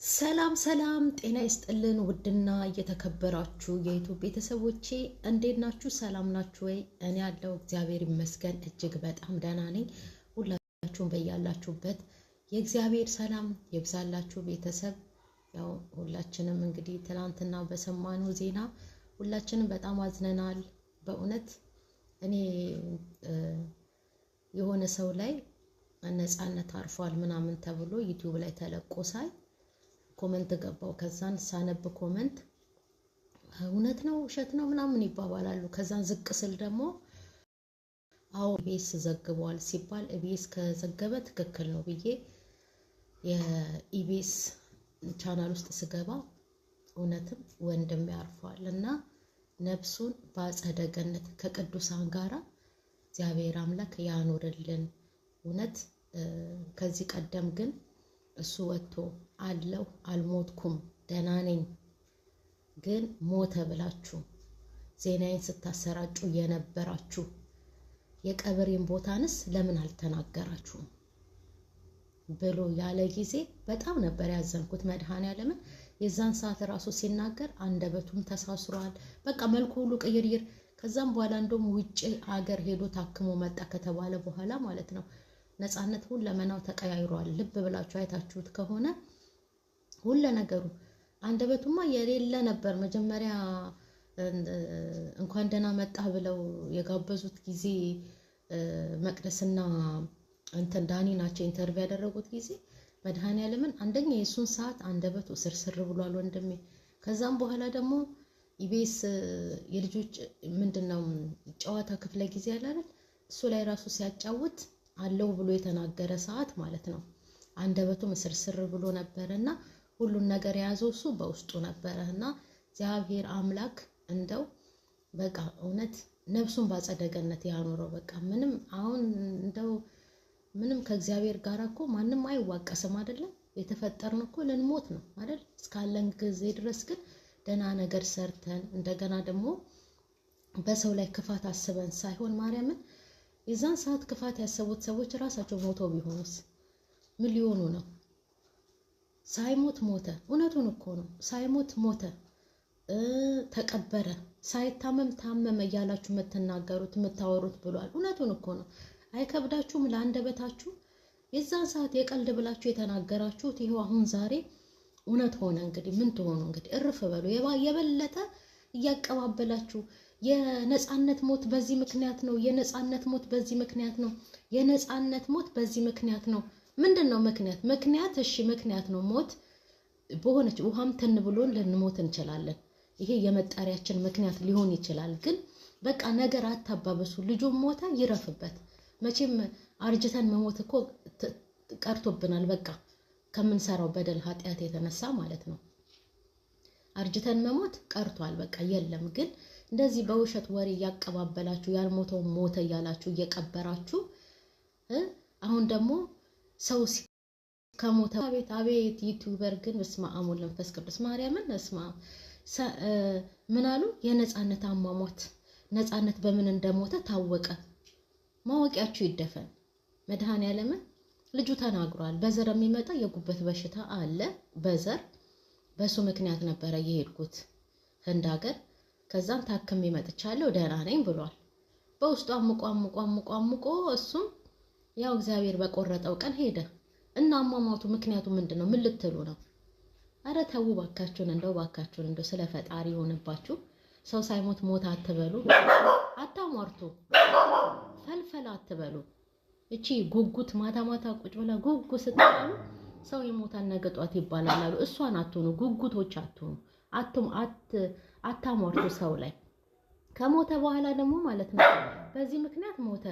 ሰላም ሰላም ጤና ይስጥልን ውድና እየተከበራችሁ የዩቲዩብ ቤተሰቦቼ እንዴት ናችሁ? ሰላም ናችሁ ወይ? እኔ ያለው እግዚአብሔር ይመስገን እጅግ በጣም ደህና ነኝ። ሁላችሁም በያላችሁበት የእግዚአብሔር ሰላም ይብዛላችሁ ቤተሰብ። ያው ሁላችንም እንግዲህ ትናንትና በሰማነው ዜና ሁላችንም በጣም አዝነናል። በእውነት እኔ የሆነ ሰው ላይ ነፃነት አርፏል ምናምን ተብሎ ዩቲዩብ ላይ ተለቆ ሳይ ኮሜንት ገባው። ከዛን ሳነብ ኮሜንት እውነት ነው ውሸት ነው ምናምን ይባባላሉ። ከዛን ዝቅ ስል ደግሞ አዎ ኢቢኤስ ዘግቧል ሲባል ኢቢኤስ ከዘገበ ትክክል ነው ብዬ የኢቢኤስ ቻናል ውስጥ ስገባ እውነትም ወንድም ያርፏል እና ነፍሱን በአጸደ ገነት ከቅዱሳን ጋራ እግዚአብሔር አምላክ ያኖርልን። እውነት ከዚህ ቀደም ግን እሱ ወጥቶ አለው አልሞትኩም ደህና ነኝ ግን ሞተ ብላችሁ ዜናዬን ስታሰራጩ የነበራችሁ የቀብሬን ቦታንስ ለምን አልተናገራችሁም ብሎ ያለ ጊዜ በጣም ነበር ያዘንኩት። መድኃኔዓለምን የዛን ሰዓት ራሱ ሲናገር አንደበቱም ተሳስሯል። በቃ መልኩ ሁሉ ቅይርይር። ከዛም በኋላ እንደውም ውጪ አገር ሄዶ ታክሞ መጣ ከተባለ በኋላ ማለት ነው ነፃነት ሁለመናው ተቀያይሯል። ልብ ብላችሁ አይታችሁት ከሆነ ሁሉ ነገሩ አንደበቱማ የሌለ ነበር። መጀመሪያ እንኳን ደህና መጣ ብለው የጋበዙት ጊዜ መቅደስና እንትን ዳኒ ናቸው ኢንተርቪው ያደረጉት ጊዜ መድኃኔዓለምን አንደኛ የሱን ሰዓት አንደበቱ ስርስር ብሏል ወንድሜ። ከዛም በኋላ ደግሞ ኢቢኤስ የልጆች ምንድነው ጨዋታ ክፍለ ጊዜ ያለ አይደል እሱ ላይ ራሱ ሲያጫውት አለው ብሎ የተናገረ ሰዓት ማለት ነው አንደበቱ ምስርስር ብሎ ነበርና ሁሉን ነገር የያዘው እሱ በውስጡ ነበርና እግዚአብሔር አምላክ እንደው በቃ እውነት ነፍሱን ባጸደ ገነት ያኖረው። በቃ ምንም አሁን እንደው ምንም ከእግዚአብሔር ጋር እኮ ማንም አይዋቀስም አይደለም። የተፈጠርነው እኮ ልንሞት ነው አይደል? እስካለን ጊዜ ድረስ ግን ደህና ነገር ሰርተን እንደገና ደግሞ በሰው ላይ ክፋት አስበን ሳይሆን ማርያምን የዛን ሰዓት ክፋት ያሰቡት ሰዎች ራሳቸው ሞተው ቢሆኑስ ምን ሊሆኑ ነው? ሳይሞት ሞተ። እውነቱን እኮ ነው። ሳይሞት ሞተ፣ ተቀበረ። ሳይታመም ታመመ እያላችሁ የምትናገሩት የምታወሩት ብሏል። እውነቱን እኮ ነው። አይከብዳችሁም? ለአንደበታችሁ የዛን ሰዓት የቀልድ ብላችሁ የተናገራችሁት ይሄው አሁን ዛሬ እውነት ሆነ። እንግዲህ ምን ትሆኑ? እንግዲህ እርፍ በሉ። የበለጠ እያቀባበላችሁ የነፃነት ሞት በዚህ ምክንያት ነው፣ የነፃነት ሞት በዚህ ምክንያት ነው፣ የነፃነት ሞት በዚህ ምክንያት ነው። ምንድነው ምክንያት? እሺ ምክንያት ነው። ሞት በሆነች ውሃም ትን ብሎን ልንሞት እንችላለን። ይሄ የመጣሪያችን ምክንያት ሊሆን ይችላል። ግን በቃ ነገር አታባበሱ። ልጁም ሞተ ይረፍበት። መቼም አርጅተን መሞት እኮ ቀርቶብናል። በቃ ከምንሰራው በደል ኃጢአት የተነሳ ማለት ነው አርጅተን መሞት ቀርቷል። በቃ የለም። ግን እንደዚህ በውሸት ወሬ ያቀባበላችሁ ያልሞተው ሞተ እያላችሁ እየቀበራችሁ አሁን ደግሞ ሰው ከሞተ አቤት ዩቲዩበር ግን በስመ አብ ወወልድ ወመንፈስ ቅዱስ ማርያምን እስማ ምን አሉ? የነፃነት አሟሟት ነፃነት በምን እንደሞተ ታወቀ። ማወቂያችሁ ይደፈን። መድኃኔዓለምን ልጁ ተናግሯል። በዘር የሚመጣ የጉበት በሽታ አለ። በሱ ምክንያት ነበረ የሄድኩት ህንድ ሀገር። ከዛም ታክሜ መጥቻለሁ ደህና ነኝ ብሏል። በውስጡ አምቆ እሱም ያው እግዚአብሔር በቆረጠው ቀን ሄደ እና አሟሟቱ ምክንያቱ ምንድነው? ምን ልትሉ ነው? አረ ተው ባካችሁን፣ እንደው ስለ ፈጣሪ ሆነባችሁ። ሰው ሳይሞት ሞት አትበሉ፣ አታሟርቱ፣ ፈልፈላ አትበሉ። እቺ ጉጉት ማታ ቁጭ ብላ ጉጉ ስትባሉ ሰው ይሞታል ነገ ጧት ይባላል አሉ። እሷን አትሆኑ፣ ጉጉቶች አትሆኑ፣ አታሟርቱ ሰው ላይ። ከሞተ በኋላ ደግሞ ማለት ነው በዚህ ምክንያት ሞተ፣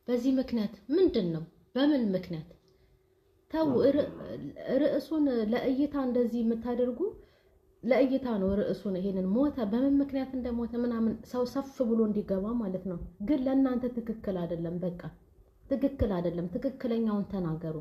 በዚህ ምክንያት ምንድነው? በምን ምክንያት? ተው። ርዕሱን ለእይታ እንደዚህ የምታደርጉ ለእይታ ነው ርዕሱን። ይሄንን ሞተ በምን ምክንያት እንደሞተ ምናምን ሰው ሰፍ ብሎ እንዲገባ ማለት ነው። ግን ለእናንተ ትክክል አይደለም። በቃ ትክክል አይደለም። ትክክለኛውን ተናገሩ።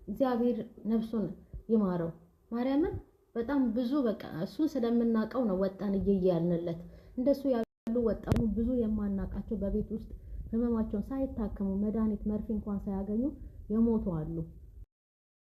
እግዚአብሔር ነፍሱን ይማረው። ማርያምን በጣም ብዙ በቃ እሱን ስለምናቀው ነው ወጣን እየያልንለት። እንደሱ ያሉ ወጣኑ ብዙ የማናቃቸው በቤት ውስጥ ህመማቸውን ሳይታከሙ መድኃኒት መርፌ እንኳን ሳያገኙ የሞቱ አሉ።